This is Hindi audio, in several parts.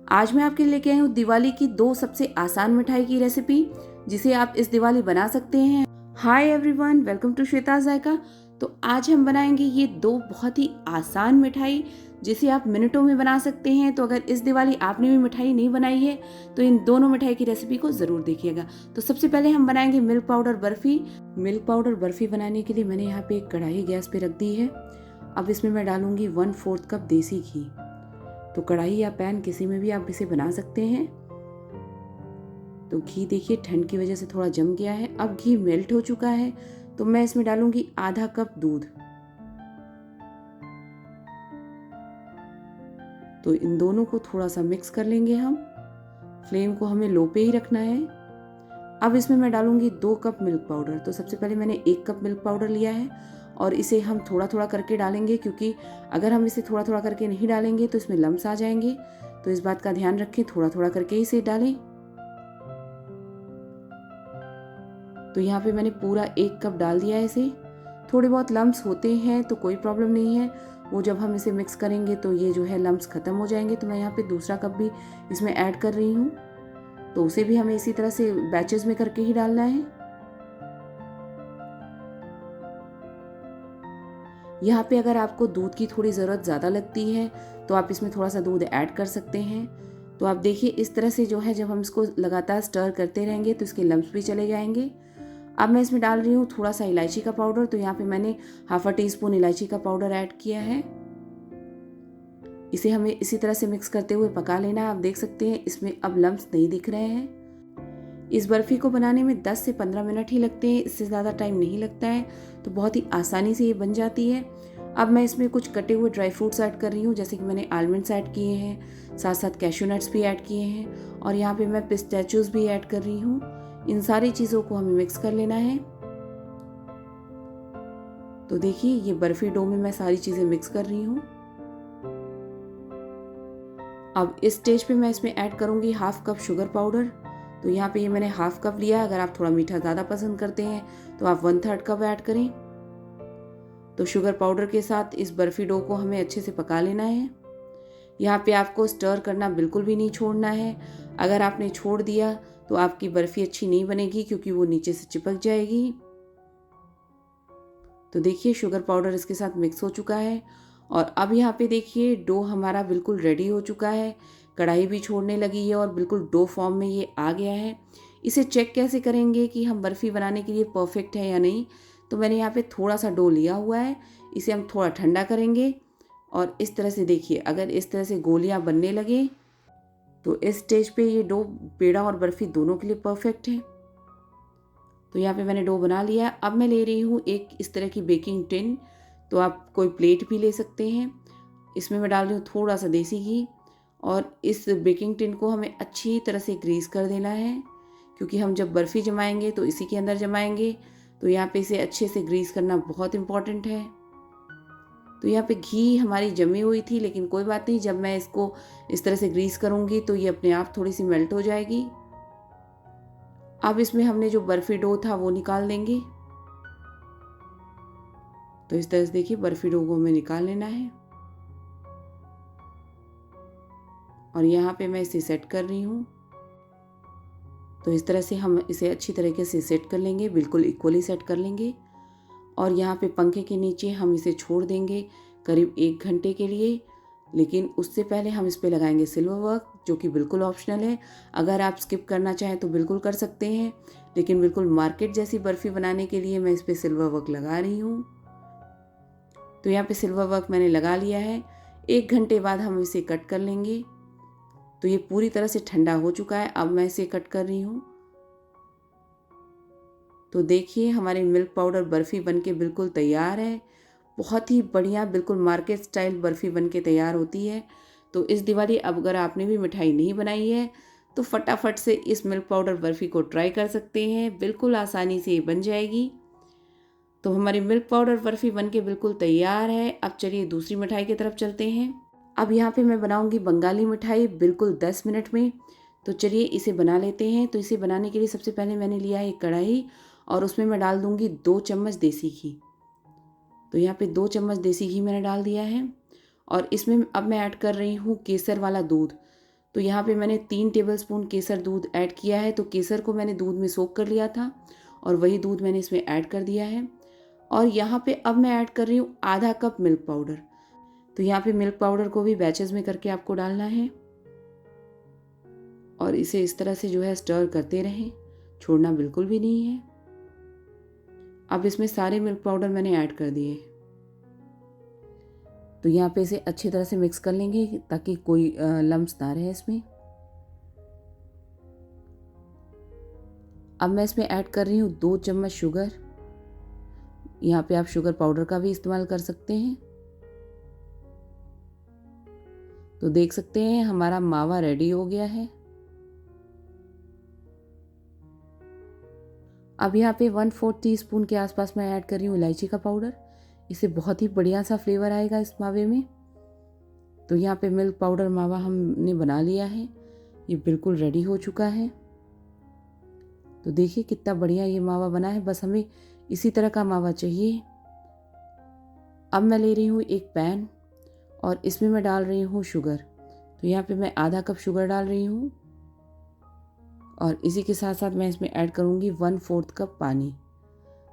आज मैं आपके लिए लेके आई हूँ दिवाली की 2 सबसे आसान मिठाई की रेसिपी, जिसे आप इस दिवाली बना सकते हैं। Hi everyone, welcome to Shweta Zayka. तो आज हम बनाएंगे ये 2 बहुत ही आसान मिठाई, जिसे आप मिनटों में बना सकते हैं। तो अगर इस दिवाली आपने भी मिठाई नहीं बनाई है तो इन दोनों मिठाई की रेसिपी को ज़रूर देखिएगा। तो सबसे पहले हम बनाएंगे milk powder barfi. Milk powder barfi बनाने के लिए मैंने यहाँ पे एक कढ़ाई गैस पे रख दी है। अब इसमें मैं डालूंगी 1/4 कप देसी घी। तो कढ़ाई या पैन किसी में भी आप इसे बना सकते हैं। तो घी देखिए ठंड की वजह से थोड़ा जम गया है। अब घी मेल्ट हो चुका है तो मैं इसमें डालूंगी आधा कप दूध। तो इन दोनों को थोड़ा सा मिक्स कर लेंगे हम। फ्लेम को हमें लो पे ही रखना है। अब इसमें मैं डालूंगी 2 कप मिल्क पाउडर। तो सबसे पहले मैंने 1 कप मिल्क पाउडर लिया है और इसे हम थोड़ा थोड़ा करके डालेंगे, क्योंकि अगर हम इसे थोड़ा थोड़ा करके नहीं डालेंगे तो इसमें लम्स आ जाएंगे। तो इस बात का ध्यान रखें, थोड़ा थोड़ा करके इसे डालें। तो यहाँ पे मैंने पूरा 1 कप डाल दिया है इसे। थोड़े बहुत लम्स होते हैं तो कोई प्रॉब्लम नहीं है, वो जब हम इसे मिक्स करेंगे तो ये जो है लम्स ख़त्म हो जाएंगे। तो मैं यहाँ पे दूसरा कप भी इसमें ऐड कर रही हूँ। तो उसे भी हमें इसी तरह से बैचेस में करके ही डालना है। यहाँ पे अगर आपको दूध की थोड़ी ज़रूरत ज़्यादा लगती है तो आप इसमें थोड़ा सा दूध ऐड कर सकते हैं। तो आप देखिए इस तरह से जो है जब हम इसको लगातार स्टर करते रहेंगे तो इसके लम्स भी चले जाएंगे। अब मैं इसमें डाल रही हूँ थोड़ा सा इलायची का पाउडर। तो यहाँ पे मैंने ½ टीस्पून इलायची का पाउडर ऐड किया है। इसे हमें इसी तरह से मिक्स करते हुए पका लेना है। आप देख सकते हैं इसमें अब लम्स नहीं दिख रहे हैं। इस बर्फ़ी को बनाने में 10 से 15 मिनट ही लगते हैं, इससे ज़्यादा टाइम नहीं लगता है। तो बहुत ही आसानी से ये बन जाती है। अब मैं इसमें कुछ कटे हुए ड्राई फ्रूट्स ऐड कर रही हूँ, जैसे कि मैंने आलमंड्स ऐड किए हैं, साथ साथ कैश्यू नट्स भी ऐड किए हैं और यहाँ पे मैं पिस्ताचियोज भी ऐड कर रही हूँ। इन सारी चीज़ों को हमें मिक्स कर लेना है। तो देखिए ये बर्फ़ी डो में मैं सारी चीज़ें मिक्स कर रही हूँ। अब इस स्टेज पे मैं इसमें ऐड करूँगी ½ कप शुगर पाउडर। तो यहाँ पे ये मैंने ½ कप लिया। अगर आप थोड़ा मीठा ज़्यादा पसंद करते हैं तो आप 1/3 कप ऐड करें। तो शुगर पाउडर के साथ इस बर्फ़ी डो को हमें अच्छे से पका लेना है। यहाँ पे आपको स्टर करना बिल्कुल भी नहीं छोड़ना है। अगर आपने छोड़ दिया तो आपकी बर्फ़ी अच्छी नहीं बनेगी, क्योंकि वो नीचे से चिपक जाएगी। तो देखिए शुगर पाउडर इसके साथ मिक्स हो चुका है और अब यहाँ पे देखिए डो हमारा बिल्कुल रेडी हो चुका है। कढ़ाई भी छोड़ने लगी है और बिल्कुल डो फॉर्म में ये आ गया है। इसे चेक कैसे करेंगे कि हम बर्फ़ी बनाने के लिए परफेक्ट है या नहीं? तो मैंने यहाँ पे थोड़ा सा डो लिया हुआ है, इसे हम थोड़ा ठंडा करेंगे और इस तरह से देखिए अगर इस तरह से गोलियाँ बनने लगे तो इस स्टेज पे ये डो पेड़ा और बर्फ़ी दोनों के लिए परफेक्ट है। तो यहाँ पे मैंने डो बना लिया है। अब मैं ले रही हूँ एक इस तरह की बेकिंग टिन। तो आप कोई प्लेट भी ले सकते हैं। इसमें मैं डाल रही हूँ थोड़ा सा देसी घी और इस बेकिंग टिन को हमें अच्छी तरह से ग्रीस कर देना है, क्योंकि हम जब बर्फ़ी जमाएंगे तो इसी के अंदर जमाएंगे। तो यहाँ पे इसे अच्छे से ग्रीस करना बहुत इम्पॉर्टेंट है। तो यहाँ पे घी हमारी जमी हुई थी, लेकिन कोई बात नहीं, जब मैं इसको इस तरह से ग्रीस करूँगी तो ये अपने आप थोड़ी सी मेल्ट हो जाएगी। अब इसमें हमने जो बर्फ़ी डो था वो निकाल देंगे। तो इस तरह से देखिए बर्फ़ी डो को हमें निकाल लेना है और यहाँ पे मैं इसे सेट कर रही हूँ। तो इस तरह से हम इसे अच्छी तरीके से सेट कर लेंगे, बिल्कुल इक्वली सेट कर लेंगे और यहाँ पे पंखे के नीचे हम इसे छोड़ देंगे करीब 1 घंटे के लिए। लेकिन उससे पहले हम इस पे लगाएंगे सिल्वर वर्क, जो कि बिल्कुल ऑप्शनल है। अगर आप स्किप करना चाहें तो बिल्कुल कर सकते हैं, लेकिन बिल्कुल मार्केट जैसी बर्फ़ी बनाने के लिए मैं इस पर सिल्वर वर्क लगा रही हूँ। तो यहाँ पे सिल्वर वर्क मैंने लगा लिया है। 1 घंटे बाद हम इसे कट कर लेंगे। तो ये पूरी तरह से ठंडा हो चुका है। अब मैं इसे कट कर रही हूँ। तो देखिए हमारी मिल्क पाउडर बर्फ़ी बनके बिल्कुल तैयार है। बहुत ही बढ़िया, बिल्कुल मार्केट स्टाइल बर्फ़ी बनके तैयार होती है। तो इस दिवाली अब अगर आपने भी मिठाई नहीं बनाई है तो फटाफट से इस मिल्क पाउडर बर्फ़ी को ट्राई कर सकते हैं। बिल्कुल आसानी से ये बन जाएगी। तो हमारी मिल्क पाउडर बर्फ़ी बनके बिल्कुल तैयार है। अब चलिए दूसरी मिठाई की तरफ चलते हैं। अब यहाँ पे मैं बनाऊँगी बंगाली मिठाई बिल्कुल 10 मिनट में। तो चलिए इसे बना लेते हैं। तो इसे बनाने के लिए सबसे पहले मैंने लिया है एक कढ़ाई और उसमें मैं डाल दूँगी 2 चम्मच देसी घी। तो यहाँ पे 2 चम्मच देसी घी मैंने डाल दिया है और इसमें अब मैं ऐड कर रही हूँ केसर वाला दूध। तो यहाँ पे मैंने 3 टेबलस्पून केसर दूध ऐड किया है। तो केसर को मैंने दूध में सोक कर लिया था और वही दूध मैंने इसमें ऐड कर दिया है। और यहाँ पे अब मैं ऐड कर रही हूँ आधा कप मिल्क पाउडर। तो यहाँ पे मिल्क पाउडर को भी बैचेस में करके आपको डालना है और इसे इस तरह से जो है स्टर करते रहें, छोड़ना बिल्कुल भी नहीं है। अब इसमें सारे मिल्क पाउडर मैंने ऐड कर दिए। तो यहाँ पे इसे अच्छी तरह से मिक्स कर लेंगे ताकि कोई लम्स ना रहे इसमें। अब मैं इसमें ऐड कर रही हूँ 2 चम्मच शुगर। यहाँ पे आप शुगर पाउडर का भी इस्तेमाल कर सकते हैं। तो देख सकते हैं हमारा मावा रेडी हो गया है। अब यहाँ पे 1/4 टीस्पून के आसपास मैं ऐड कर रही हूँ इलायची का पाउडर। इससे बहुत ही बढ़िया सा फ्लेवर आएगा इस मावे में। तो यहाँ पे मिल्क पाउडर मावा हमने बना लिया है, ये बिल्कुल रेडी हो चुका है। तो देखिए कितना बढ़िया ये मावा बना है, बस हमें इसी तरह का मावा चाहिए। अब मैं ले रही हूँ एक पैन और इसमें मैं डाल रही हूँ शुगर। तो यहाँ पे मैं आधा कप शुगर डाल रही हूँ और इसी के साथ साथ मैं इसमें ऐड करूँगी 1/4 कप पानी।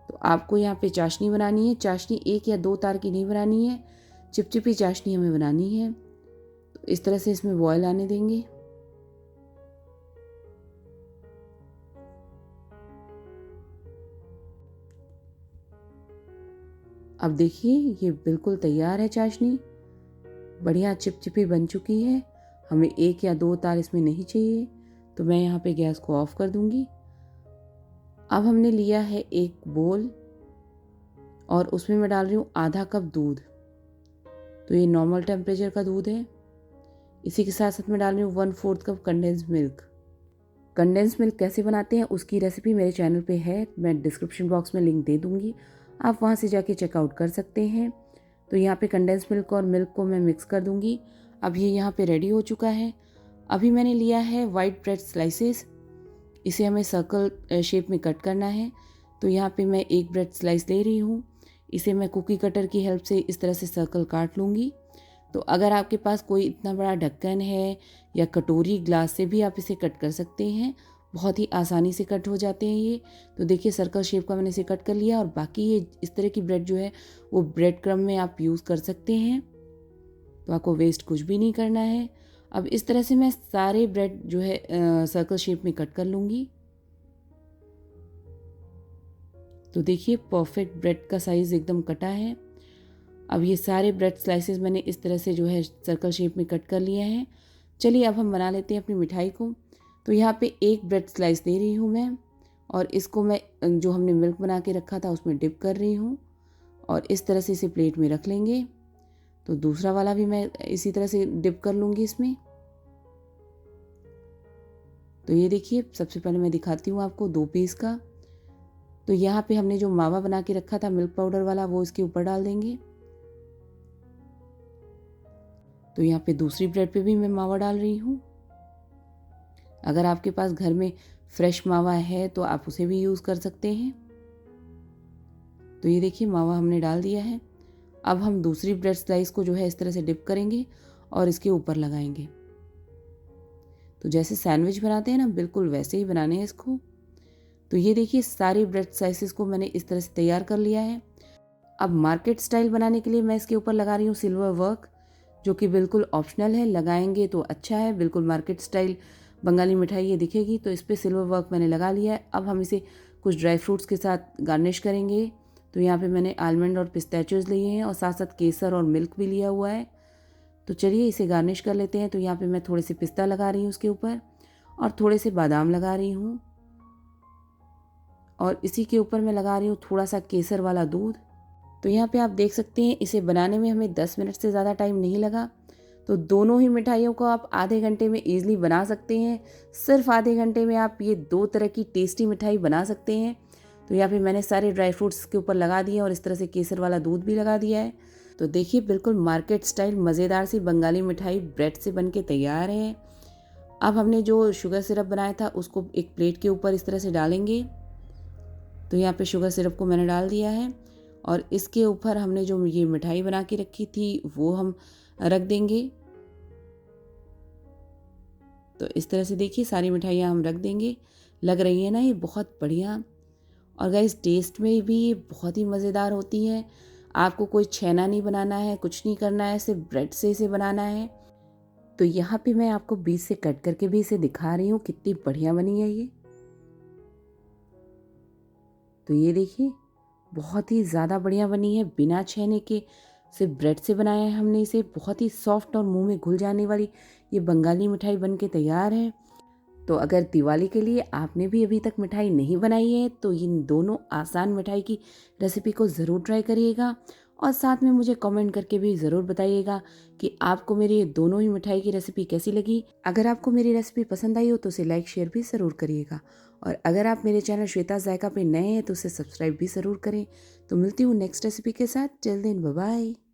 तो आपको यहाँ पे चाशनी बनानी है। चाशनी 1 या 2 तार की नहीं बनानी है, चिपचिपी चाशनी हमें बनानी है। तो इस तरह से इसमें बॉयल आने देंगे। अब देखिए ये बिल्कुल तैयार है चाशनी, बढ़िया चिपचिपी बन चुकी है। हमें 1 या 2 तार इसमें नहीं चाहिए। तो मैं यहाँ पे गैस को ऑफ कर दूंगी। अब हमने लिया है एक बोल और उसमें मैं डाल रही हूँ आधा कप दूध। तो ये नॉर्मल टेम्परेचर का दूध है। इसी के साथ साथ मैं डाल रही हूँ 1/4 cup condense milk. Condense milk कैसे बनाते हैं उसकी रेसिपी मेरे चैनल पे है, मैं डिस्क्रिप्शन बॉक्स में लिंक दे दूँगी, आप वहाँ से जाके चेकआउट कर सकते हैं। तो यहाँ पे कंडेंस मिल्क और मिल्क को मैं मिक्स कर दूँगी। अब ये यहाँ पे रेडी हो चुका है। अभी मैंने लिया है वाइट ब्रेड स्लाइसेस, इसे हमें सर्कल शेप में कट करना है। तो यहाँ पे मैं एक ब्रेड स्लाइस ले रही हूँ, इसे मैं कुकी कटर की हेल्प से इस तरह से सर्कल काट लूँगी। तो अगर आपके पास कोई इतना बड़ा ढक्कन है या कटोरी ग्लास से भी आप इसे कट कर सकते हैं, बहुत ही आसानी से कट हो जाते हैं ये। तो देखिए सर्कल शेप का मैंने इसे कट कर लिया और बाकी ये इस तरह की ब्रेड जो है वो ब्रेड क्रम्ब में आप यूज़ कर सकते हैं। तो आपको वेस्ट कुछ भी नहीं करना है। अब इस तरह से मैं सारे ब्रेड जो है सर्कल शेप में कट कर लूँगी। तो देखिए परफेक्ट ब्रेड का साइज़ एकदम कटा है। अब ये सारे ब्रेड स्लाइसेस मैंने इस तरह से जो है सर्कल शेप में कट कर लिए हैं। चलिए अब हम बना लेते हैं अपनी मिठाई को। तो यहाँ पे एक ब्रेड स्लाइस ले रही हूँ मैं और इसको मैं जो हमने मिल्क बना के रखा था उसमें डिप कर रही हूँ और इस तरह से इसे प्लेट में रख लेंगे। तो दूसरा वाला भी मैं इसी तरह से डिप कर लूँगी इसमें। तो ये देखिए सबसे पहले मैं दिखाती हूँ आपको 2 पीस का। तो यहाँ पे हमने जो मावा बना के रखा था मिल्क पाउडर वाला वो इसके ऊपर डाल देंगे। तो यहाँ पे दूसरी ब्रेड पे भी मैं मावा डाल रही हूँ। अगर आपके पास घर में फ्रेश मावा है तो आप उसे भी यूज़ कर सकते हैं। तो ये देखिए मावा हमने डाल दिया है। अब हम दूसरी ब्रेड स्लाइस को जो है इस तरह से डिप करेंगे और इसके ऊपर लगाएंगे। तो जैसे सैंडविच बनाते हैं ना, बिल्कुल वैसे ही बनाने हैं इसको। तो ये देखिए सारी ब्रेड स्लाइसेस को मैंने इस तरह से तैयार कर लिया है। अब मार्केट स्टाइल बनाने के लिए मैं इसके ऊपर लगा रही हूँ सिल्वर वर्क, जो कि बिल्कुल ऑप्शनल है, लगाएंगे तो अच्छा है। बिल्कुल मार्केट स्टाइल बंगाली मिठाई ये दिखेगी। तो इस पर सिल्वर वर्क मैंने लगा लिया है। अब हम इसे कुछ ड्राई फ्रूट्स के साथ गार्निश करेंगे। तो यहाँ पे मैंने आलमंड और पिस्ताचियोज लिए हैं और साथ साथ केसर और मिल्क भी लिया हुआ है। तो चलिए इसे गार्निश कर लेते हैं। तो यहाँ पे मैं थोड़े से पिस्ता लगा रही हूँ उसके ऊपर और थोड़े से बादाम लगा रही हूँ और इसी के ऊपर मैं लगा रही हूँ थोड़ा सा केसर वाला दूध। तो यहाँ पे आप देख सकते हैं इसे बनाने में हमें 10 मिनट से ज़्यादा टाइम नहीं लगा। तो दोनों ही मिठाइयों को आप आधे घंटे में ईजिली बना सकते हैं। सिर्फ आधे घंटे में आप ये 2 तरह की टेस्टी मिठाई बना सकते हैं। तो यहाँ पे मैंने सारे ड्राई फ्रूट्स के ऊपर लगा दिए और इस तरह से केसर वाला दूध भी लगा दिया है। तो देखिए बिल्कुल मार्केट स्टाइल मज़ेदार सी बंगाली मिठाई ब्रेड से बन के तैयार है। अब हमने जो शुगर सिरप बनाया था उसको एक प्लेट के ऊपर इस तरह से डालेंगे। तो यहाँ पे शुगर सिरप को मैंने डाल दिया है और इसके ऊपर हमने जो ये मिठाई बना के रखी थी वो हम रख देंगे। तो इस तरह से देखिए सारी मिठाइयाँ हम रख देंगे। लग रही है ना ये बहुत बढ़िया। और गाइस टेस्ट में भी ये बहुत ही मज़ेदार होती हैं। आपको कोई छेना नहीं बनाना है, कुछ नहीं करना है, सिर्फ ब्रेड से इसे बनाना है। तो यहाँ पे मैं आपको बीच से कट करके भी इसे दिखा रही हूँ कितनी बढ़िया बनी है ये। तो ये देखिए बहुत ही ज़्यादा बढ़िया बनी है, बिना छेने के सिर्फ ब्रेड से बनाया है हमने इसे। बहुत ही सॉफ्ट और मुंह में घुल जाने वाली ये बंगाली मिठाई बन के तैयार है। तो अगर दिवाली के लिए आपने भी अभी तक मिठाई नहीं बनाई है तो इन दोनों आसान मिठाई की रेसिपी को ज़रूर ट्राई करिएगा और साथ में मुझे कमेंट करके भी ज़रूर बताइएगा कि आपको मेरी ये दोनों ही मिठाई की रेसिपी कैसी लगी। अगर आपको मेरी रेसिपी पसंद आई हो तो उसे लाइक शेयर भी ज़रूर करिएगा और अगर आप मेरे चैनल श्वेता जायका पे नए हैं तो उसे सब्सक्राइब भी ज़रूर करें। तो मिलती हूँ नेक्स्ट रेसिपी के साथ। Till then bye bye.